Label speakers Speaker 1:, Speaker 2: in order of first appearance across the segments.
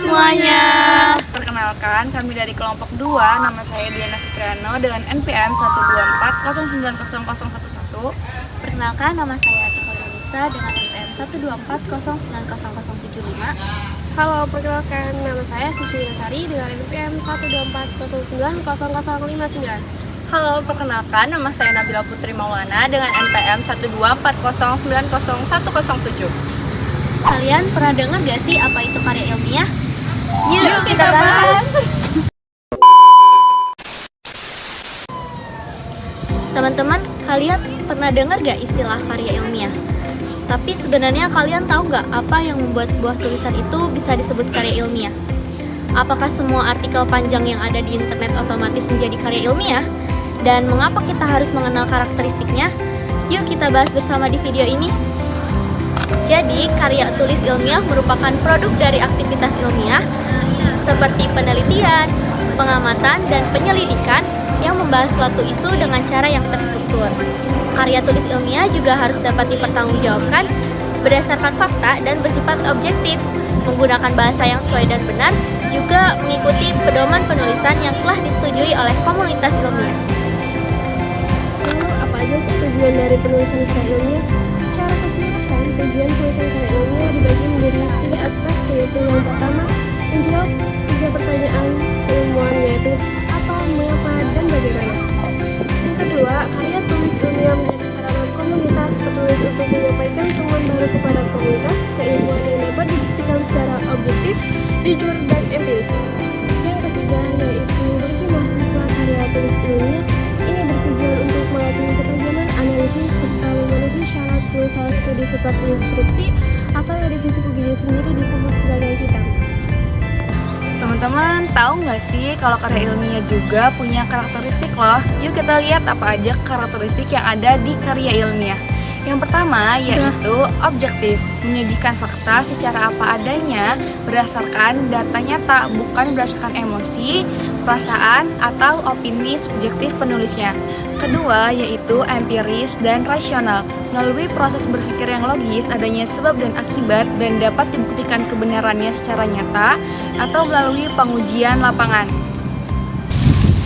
Speaker 1: semuanya.
Speaker 2: Perkenalkan, kami dari kelompok 2, nama saya Diana Fitriano dengan NPM 124090011.
Speaker 1: Perkenalkan, nama saya Atika Yunisa dengan NPM 124090075.
Speaker 3: Halo, perkenalkan nama saya Siswi Nasari dengan NPM 124090059.
Speaker 2: Halo, perkenalkan nama saya Nabila Putri Maulana dengan NPM 124090107.
Speaker 1: Kalian pernah dengar gak sih apa itu karya ilmiah?
Speaker 2: Yuk kita bahas!
Speaker 1: Teman-teman, kalian pernah dengar gak istilah karya ilmiah? Tapi sebenarnya kalian tahu gak apa yang membuat sebuah tulisan itu bisa disebut karya ilmiah? Apakah semua artikel panjang yang ada di internet otomatis menjadi karya ilmiah? Dan mengapa kita harus mengenal karakteristiknya? Yuk kita bahas bersama di video ini. Jadi, karya tulis ilmiah merupakan produk dari aktivitas ilmiah seperti penelitian, pengamatan, dan penyelidikan yang membahas suatu isu dengan cara yang terstruktur. Karya tulis ilmiah juga harus dapat dipertanggungjawabkan berdasarkan fakta dan bersifat objektif, menggunakan bahasa yang sesuai dan benar, juga mengikuti pedoman penulisan yang telah disetujui oleh komunitas ilmiah.
Speaker 3: Lalu, apa aja sih tujuan dari penulisan karya ilmiah? Secara keseluruhan, tujuan penulisan karya ilmiah dibagi menjadi 3 aspek, yaitu yang pertama, menjawab 3 pertanyaan keilmuan, yaitu apa, mengapa, dan bagaimana. Yang kedua, karya tulis ilmiah menjadi sarana komunitas penulis untuk menyampaikan temuan baru kepada komunitas, keilmuan yang dapat dibuktikan secara objektif, jujur, dan empiris. Yang ketiga, yaitu bagi mahasiswa karya tulis ilmiah ini bertujuan untuk melatih keterjemahan analisis serta memenuhi syarat lulusan studi seperti skripsi atau revisi PGJ sendiri disebut sebagai kitab.
Speaker 2: Teman-teman, tahu nggak sih kalau karya ilmiah juga punya karakteristik loh? Yuk kita lihat apa aja karakteristik yang ada di karya ilmiah. Yang pertama yaitu objektif, menyajikan fakta secara apa adanya berdasarkan data nyata, bukan berdasarkan emosi, perasaan, atau opini subjektif penulisnya. Kedua yaitu empiris dan rasional, melalui proses berpikir yang logis, adanya sebab dan akibat, dan dapat dibuktikan kebenarannya secara nyata atau melalui pengujian lapangan.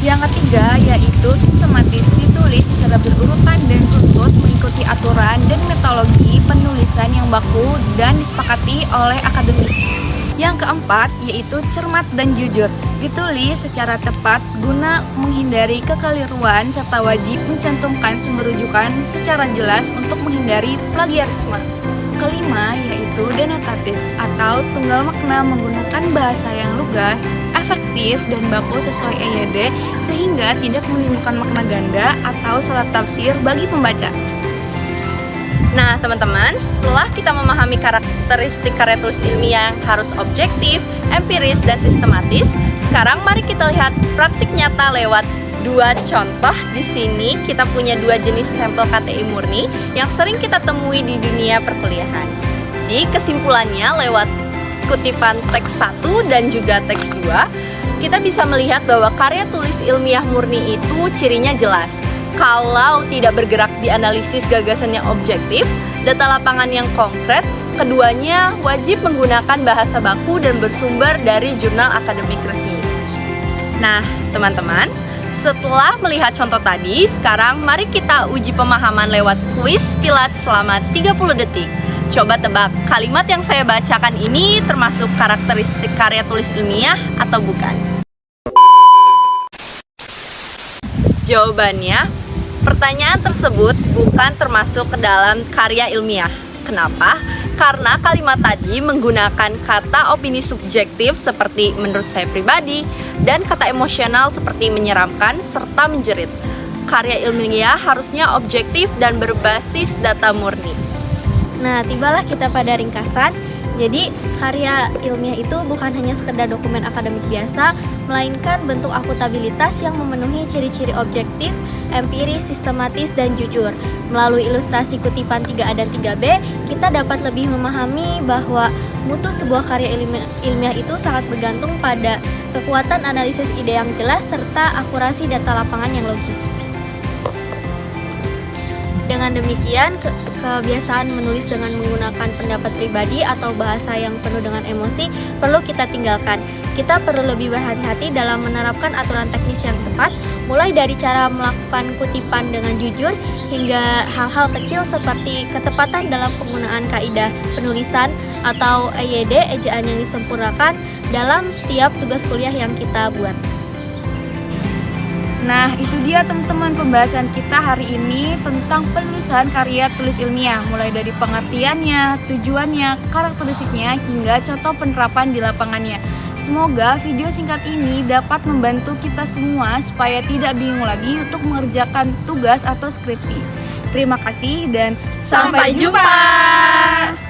Speaker 2: Yang ketiga yaitu sistematis, ditulis secara berurutan dan runtut mengikuti aturan dan metodologi penulisan yang baku dan disepakati oleh akademisi. Yang keempat yaitu cermat dan jujur, ditulis secara tepat guna menghindari kekeliruan serta wajib mencantumkan sumber rujukan secara jelas untuk menghindari plagiarisme. Kelima yaitu denotatif atau tunggal makna, menggunakan bahasa yang lugas, efektif, dan baku sesuai EYD sehingga tidak menimbulkan makna ganda atau salah tafsir bagi pembaca. Nah teman-teman, setelah kita memahami karakteristik karya tulis ilmiah yang harus objektif, empiris, dan sistematis, sekarang mari kita lihat praktik nyata lewat 2 contoh. Di sini kita punya 2 jenis sampel KTI murni yang sering kita temui di dunia perkuliahan. Di kesimpulannya lewat kutipan teks 1 dan juga teks 2, kita bisa melihat bahwa karya tulis ilmiah murni itu cirinya jelas. Kalau tidak bergerak di analisis gagasan yang objektif, data lapangan yang konkret, keduanya wajib menggunakan bahasa baku dan bersumber dari jurnal akademik resmi. Nah, teman-teman, setelah melihat contoh tadi, sekarang mari kita uji pemahaman lewat kuis kilat selama 30 detik. Coba tebak, kalimat yang saya bacakan ini termasuk karakteristik karya tulis ilmiah atau bukan? Jawabannya, pertanyaan tersebut bukan termasuk ke dalam karya ilmiah. Kenapa? Karena kalimat tadi menggunakan kata opini subjektif seperti menurut saya pribadi dan kata emosional seperti menyeramkan serta menjerit. Karya ilmiah harusnya objektif dan berbasis data murni.
Speaker 1: Nah, tibalah kita pada ringkasan. Jadi, karya ilmiah itu bukan hanya sekedar dokumen akademik biasa, melainkan bentuk akutabilitas yang memenuhi ciri-ciri objektif, empiris, sistematis, dan jujur. Melalui ilustrasi kutipan 3A dan 3B, kita dapat lebih memahami bahwa mutu sebuah karya ilmiah itu sangat bergantung pada kekuatan analisis ide yang jelas serta akurasi data lapangan yang logis. Dengan demikian, kebiasaan menulis dengan menggunakan pendapat pribadi atau bahasa yang penuh dengan emosi perlu kita tinggalkan. Kita perlu lebih berhati-hati dalam menerapkan aturan teknis yang tepat, mulai dari cara melakukan kutipan dengan jujur hingga hal-hal kecil seperti ketepatan dalam penggunaan kaidah penulisan atau EYD, ejaan yang disempurnakan dalam setiap tugas kuliah yang kita buat.
Speaker 2: Nah, itu dia teman-teman pembahasan kita hari ini tentang penulisan karya tulis ilmiah, mulai dari pengertiannya, tujuannya, karakteristiknya, hingga contoh penerapan di lapangannya. Semoga video singkat ini dapat membantu kita semua supaya tidak bingung lagi untuk mengerjakan tugas atau skripsi. Terima kasih dan
Speaker 1: Sampai jumpa!